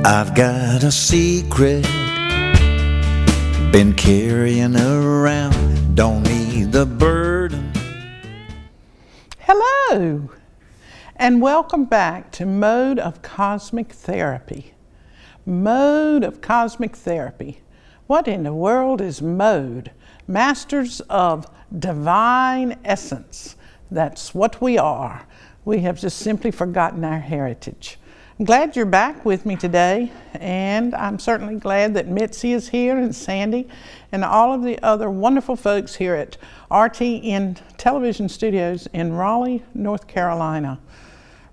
I've got a secret, been carrying around, don't need the burden. Hello, and welcome back to Mode of Cosmic Therapy. Mode of Cosmic Therapy. What in the world is mode? Masters of divine essence. That's what we are. We have just simply forgotten our heritage. I'm glad you're back with me today, and I'm certainly glad that Mitzi is here and Sandy and all of the other wonderful folks here at RTN Television Studios in Raleigh, North Carolina.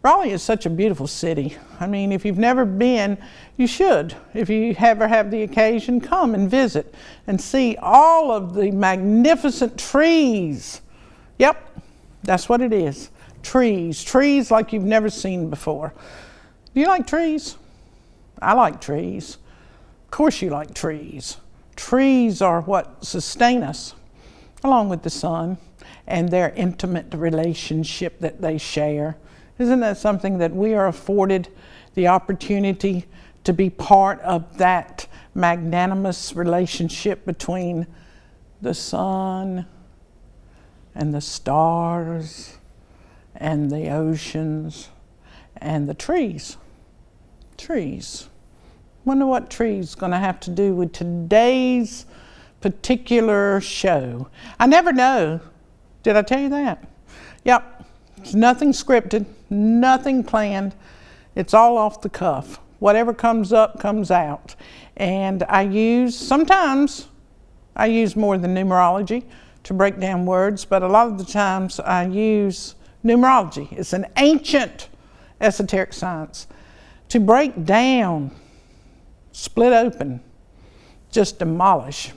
Raleigh is such a beautiful city. I mean, if you've never been, you should. If you ever have the occasion, come and visit and see all of the magnificent trees. Yep, that's what it is. Trees like you've never seen before. Do you like trees? I like trees. Of course you like trees. Trees are what sustain us, along with the sun and their intimate relationship that they share. Isn't that something that we are afforded the opportunity to be part of that magnanimous relationship between the sun and the stars and the oceans and the trees? Trees. Wonder what trees going to have to do with today's particular show. I never know. Did I tell you that? Yep. It's nothing scripted, nothing planned. It's all off the cuff. Whatever comes up, comes out. And sometimes I use more than numerology to break down words, but a lot of the times I use numerology. It's an ancient esoteric science to break down, split open, just demolish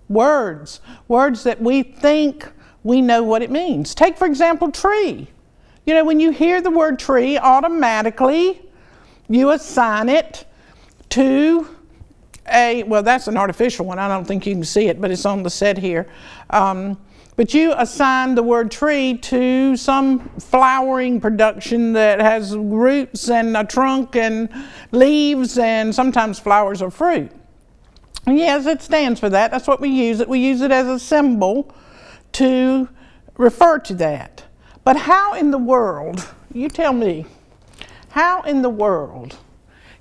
words that we think we know what it means. Take, for example, tree. You know, when you hear the word tree, automatically you assign it to that's an artificial one. I don't think you can see it, but it's on the set here. But you assign the word tree to some flowering production that has roots and a trunk and leaves and sometimes flowers or fruit. And yes, it stands for that. That's what we use it. We use it as a symbol to refer to that. But how in the world, you tell me, how in the world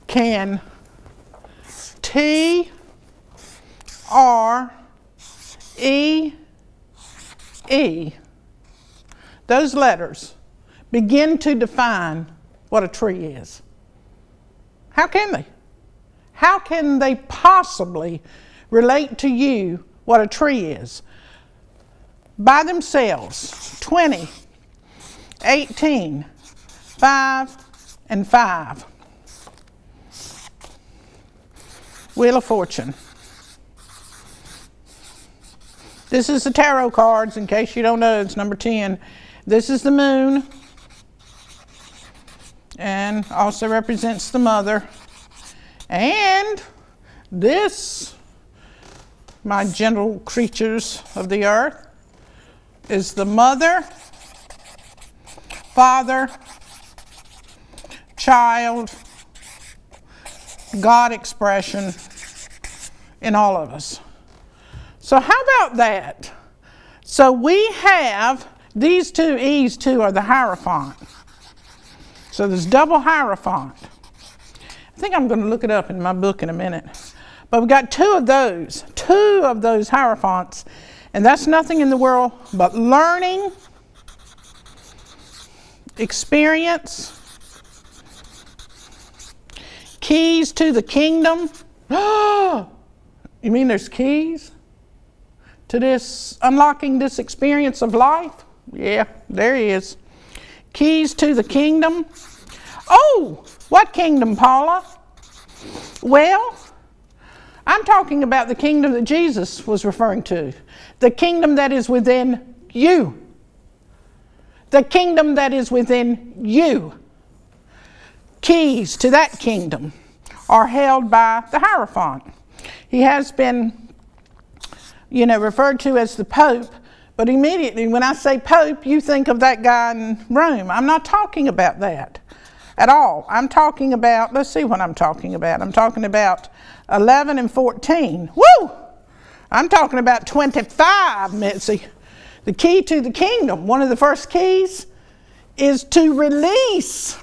can TREE, those letters, begin to define what a tree is? How can they? How can they possibly relate to you what a tree is? By themselves, 20, 18, 5, and 5. Wheel of Fortune. This is the tarot cards, in case you don't know, it's number 10. This is the moon, and also represents the mother. And this, my gentle creatures of the earth, is the mother, father, child, God expression in all of us. So how about that? So we have these two E's too are the Hierophant. So there's double Hierophant. I think I'm going to look it up in my book in a minute. But we've got two of those Hierophants, and that's nothing in the world but learning, experience, keys to the kingdom. You mean there's keys to this, unlocking this experience of life? Yeah, there he is. Keys to the kingdom. Oh, what kingdom, Paula? Well, I'm talking about the kingdom that Jesus was referring to. The kingdom that is within you. The kingdom that is within you. Keys to that kingdom are held by the Hierophant. He has been, referred to as the Pope, But immediately when I say Pope, you think of that guy in Rome. I'm not talking about that at all. I'm talking about, let's see what I'm talking about. I'm talking about 11 and 14. Woo! I'm talking about 25, Mitzi. The key to the kingdom, one of the first keys, is to release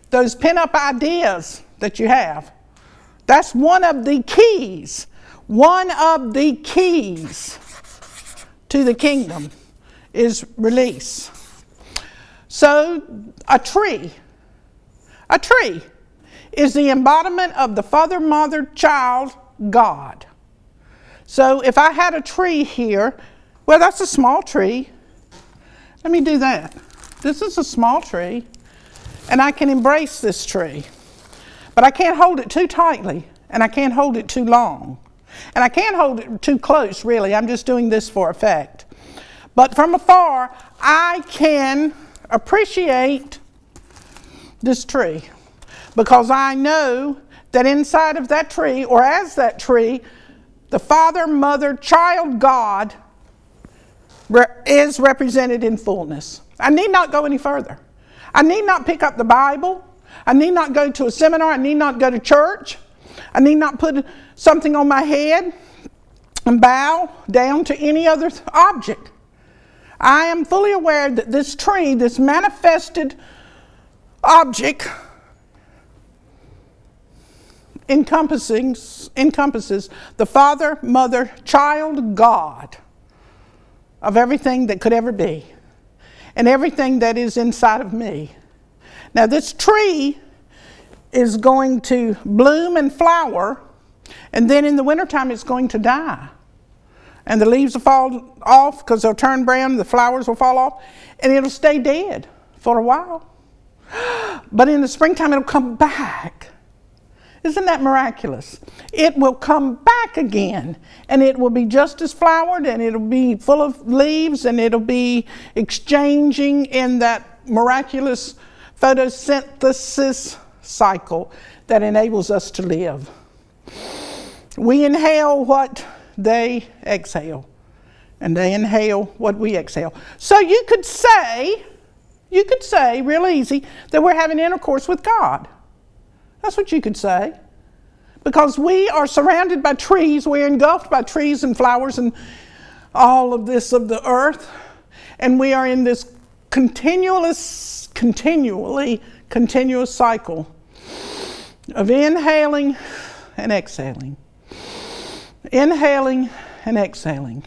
those pin-up ideas that you have. That's one of the keys. One of the keys to the kingdom is release. So a tree is the embodiment of the Father, Mother, Child, God. So if I had a tree here, well, that's a small tree. Let me do that. This is a small tree, and I can embrace this tree. But I can't hold it too tightly, and I can't hold it too long. And I can't hold it too close, really. I'm just doing this for effect. But from afar, I can appreciate this tree because I know that inside of that tree, or as that tree, the Father, Mother, Child, God is represented in fullness. I need not go any further. I need not pick up the Bible. I need not go to a seminar. I need not go to church. I need not put something on my head and bow down to any other object. I am fully aware that this tree, this manifested object, encompasses the Father, Mother, Child, God of everything that could ever be and everything that is inside of me. Now this tree is going to bloom and flower, and then in the wintertime it's going to die. And the leaves will fall off because they'll turn brown, the flowers will fall off, and it'll stay dead for a while. But in the springtime it'll come back. Isn't that miraculous? It will come back again, and it will be just as flowered, and it'll be full of leaves, and it'll be exchanging in that miraculous photosynthesis cycle that enables us to live. We inhale what they exhale, and they inhale what we exhale. So you could say real easy that we're having intercourse with God. That's what you could say. Because we are surrounded by trees, we're engulfed by trees and flowers and all of this of the earth, and we are in this continuous cycle of inhaling and exhaling. Inhaling and exhaling.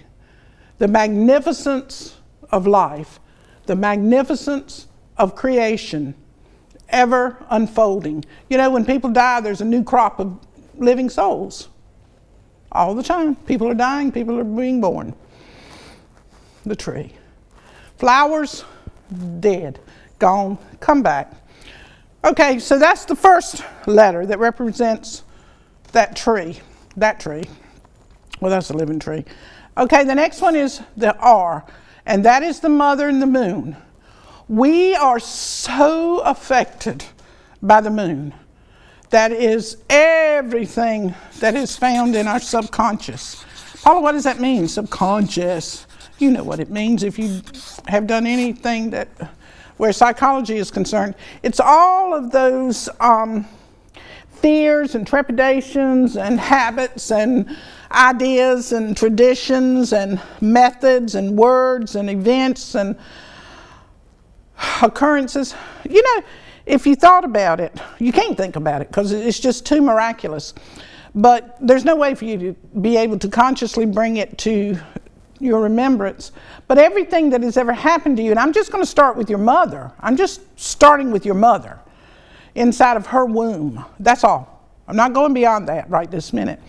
The magnificence of life, the magnificence of creation, ever unfolding. You know, when people die, there's a new crop of living souls. All the time. People are dying, people are being born. The tree. Flowers, dead, gone, come back. Okay, so that's the first letter that represents that tree. That tree. Well, that's a living tree. Okay, the next one is the R, and that is the mother and the moon. We are so affected by the moon. That is everything that is found in our subconscious. Paula, what does that mean, subconscious? You know what it means if you have done anything that where psychology is concerned. It's all of those fears and trepidations and habits and ideas and traditions and methods and words and events and occurrences. You know, if you thought about it, you can't think about it because it's just too miraculous. But there's no way for you to be able to consciously bring it to your remembrance. But everything that has ever happened to you, and I'm just going to start with your mother. I'm just starting with your mother inside of her womb. That's all. I'm not going beyond that right this minute.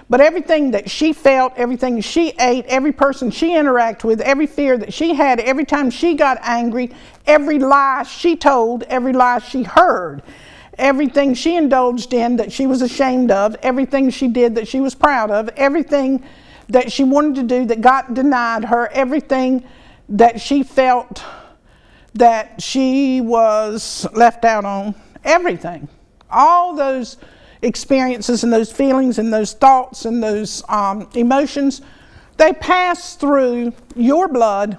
But everything that she felt, everything she ate, every person she interacted with, every fear that she had, every time she got angry, every lie she told, every lie she heard, everything she indulged in that she was ashamed of, everything she did that she was proud of, everything that she wanted to do that got denied her, everything that she felt that she was left out on, everything. All those experiences and those feelings and those thoughts and those emotions They pass through your blood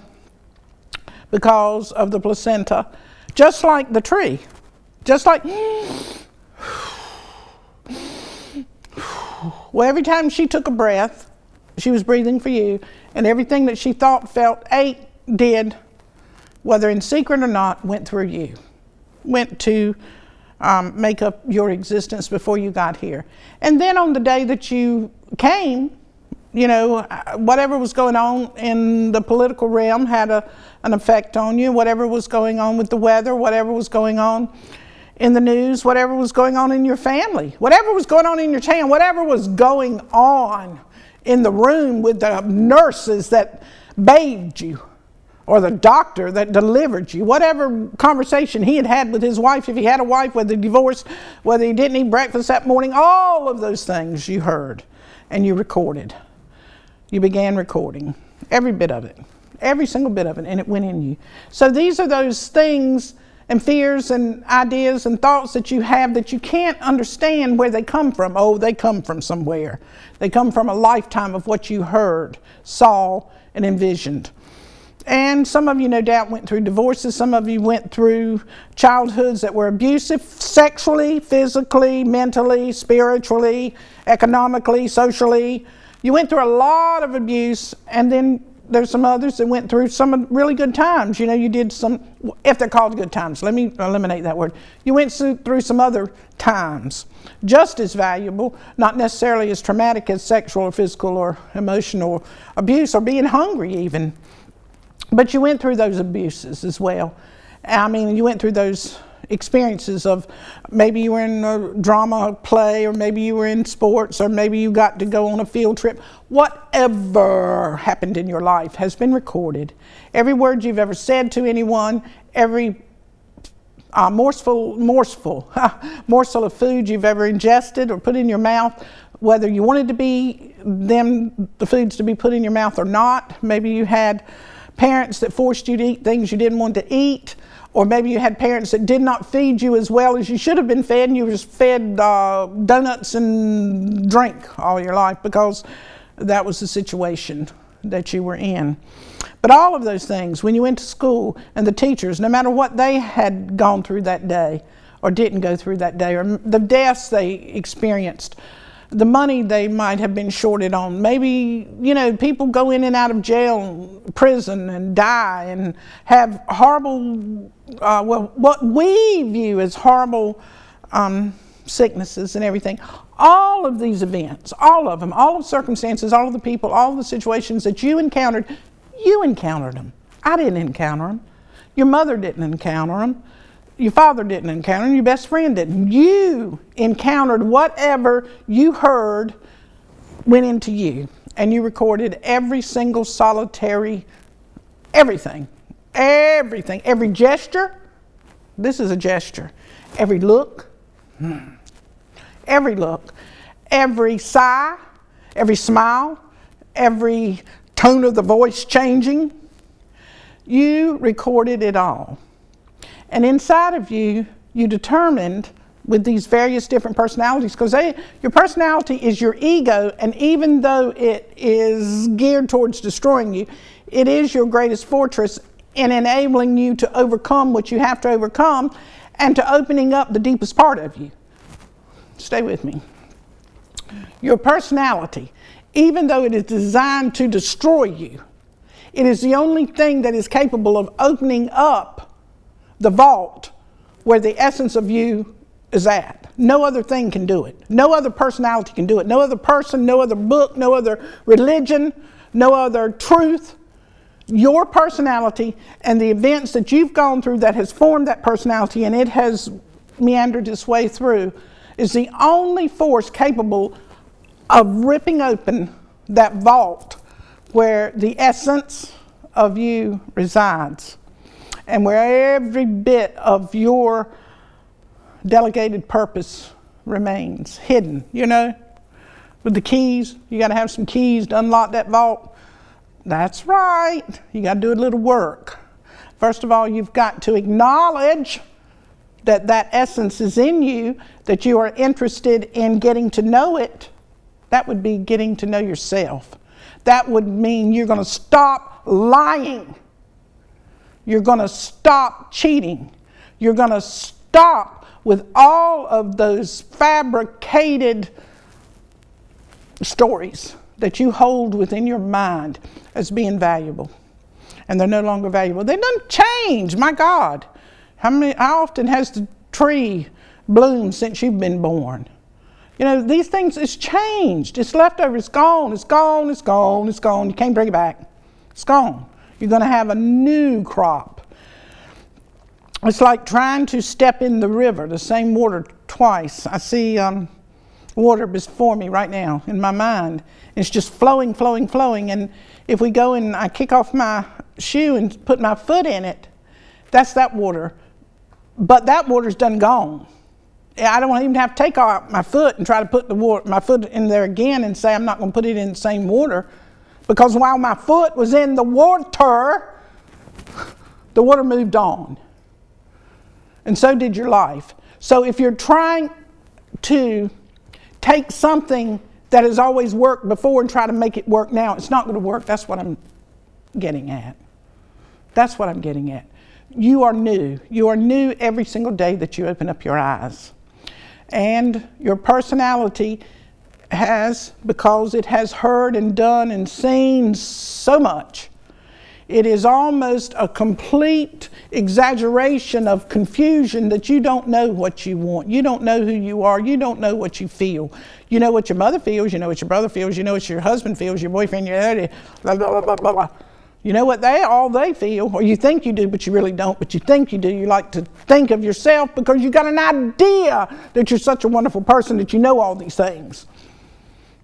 because of the placenta, just like the tree. Just like, well, every time she took a breath, she was breathing for you, and everything that she thought, felt, ate, did, whether in secret or not, went through you. Went to make up your existence before you got here. And then on the day that you came, you know, whatever was going on in the political realm had an effect on you. Whatever was going on with the weather, whatever was going on in the news, whatever was going on in your family, whatever was going on in your town, whatever was going on in the room with the nurses that bathed you, or the doctor that delivered you, whatever conversation he had with his wife, if he had a wife, whether he divorced, whether he didn't eat breakfast that morning, all of those things you heard and you recorded. You began recording every bit of it, every single bit of it, and it went in you. So these are those things and fears and ideas and thoughts that you have that you can't understand where they come from. Oh, they come from somewhere. They come from a lifetime of what you heard, saw, and envisioned. And some of you, no doubt, went through divorces. Some of you went through childhoods that were abusive, sexually, physically, mentally, spiritually, economically, socially. You went through a lot of abuse, and then there's some others that went through some really good times. You know, you did some, if they're called good times, let me eliminate that word. You went through some other times, just as valuable, not necessarily as traumatic as sexual or physical or emotional abuse or being hungry even. But you went through those abuses as well. I mean, you went through those experiences of maybe you were in a drama play, or maybe you were in sports, or maybe you got to go on a field trip. Whatever happened in your life has been recorded. Every word you've ever said to anyone, every morsel of food you've ever ingested or put in your mouth, whether you wanted the foods to be put in your mouth or not. Maybe you had parents that forced you to eat things you didn't want to eat, or maybe you had parents that did not feed you as well as you should have been fed, and you were just fed donuts and drink all your life because that was the situation that you were in. But all of those things, when you went to school, and the teachers, no matter what they had gone through that day or didn't go through that day, or the deaths they experienced, the money they might have been shorted on. Maybe, you know, people go in and out of jail, prison, and die and have horrible, what we view as horrible sicknesses and everything. All of these events, all of them, all of the circumstances, all of the people, all of the situations that you encountered them. I didn't encounter them. Your mother didn't encounter them. Your father didn't encounter them. Your best friend didn't. You encountered whatever you heard went into you. And you recorded every single solitary, everything. Every gesture. This is a gesture. Every look. Every sigh. Every smile. Every tone of the voice changing. You recorded it all. And inside of you, you determined with these various different personalities, because your personality is your ego, and even though it is geared towards destroying you, it is your greatest fortress in enabling you to overcome what you have to overcome and to opening up the deepest part of you. Stay with me. Your personality, even though it is designed to destroy you, it is the only thing that is capable of opening up the vault where the essence of you is at. No other thing can do it. No other personality can do it. No other person, no other book, no other religion, no other truth. Your personality and the events that you've gone through that has formed that personality, and it has meandered its way through, is the only force capable of ripping open that vault where the essence of you resides, and where every bit of your delegated purpose remains hidden. You know, with the keys, you got to have some keys to unlock that vault. That's right, you got to do a little work. First of all, you've got to acknowledge that essence is in you, that you are interested in getting to know it. That would be getting to know yourself. That would mean you're going to stop lying. You're going to stop cheating. You're going to stop with all of those fabricated stories that you hold within your mind as being valuable. And they're no longer valuable. They don't change, my God. How often has the tree bloomed since you've been born? You know, these things, it's changed. It's leftover. It's gone. It's gone. It's gone. It's gone. You can't bring it back. It's gone. You're going to have a new crop. It's like trying to step in the river, the same water twice. I see water before me right now in my mind. It's just flowing, flowing, flowing. And if we go and I kick off my shoe and put my foot in it, that's that water. But that water's done gone. I don't even have to take out my foot and try to put my foot in there again and say I'm not going to put it in the same water, because while my foot was in the water moved on. And so did your life. So if you're trying to take something that has always worked before and try to make it work now, it's not going to work. That's what I'm getting at. That's what I'm getting at. You are new. You are new every single day that you open up your eyes. And your personality has, because it has heard and done and seen so much, it is almost a complete exaggeration of confusion that you don't know what you want. You don't know who you are. You don't know what you feel. You know what your mother feels. You know what your brother feels. You know what your husband feels, your boyfriend, your blah, blah, blah, blah, blah. You know what all they feel, or you think you do, but you really don't, but you think you do. You like to think of yourself because you got an idea that you're such a wonderful person that you know all these things.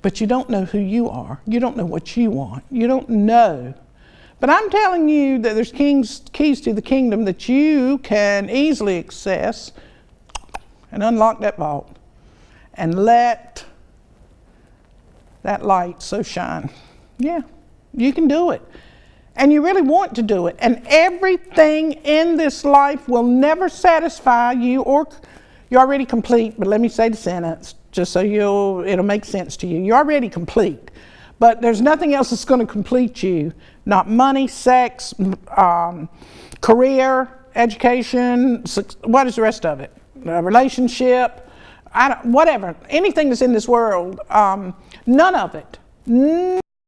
But you don't know who you are. You don't know what you want. You don't know. But I'm telling you that there's keys to the kingdom that you can easily access and unlock that vault and let that light so shine. Yeah, you can do it. And you really want to do it. And everything in this life will never satisfy you, or you're already complete. But let me say the sentence just so it'll make sense to you. You're already complete. But there's nothing else that's going to complete you. Not money, sex, career, education, what is the rest of it? Relationship, whatever. Anything that's in this world, none of it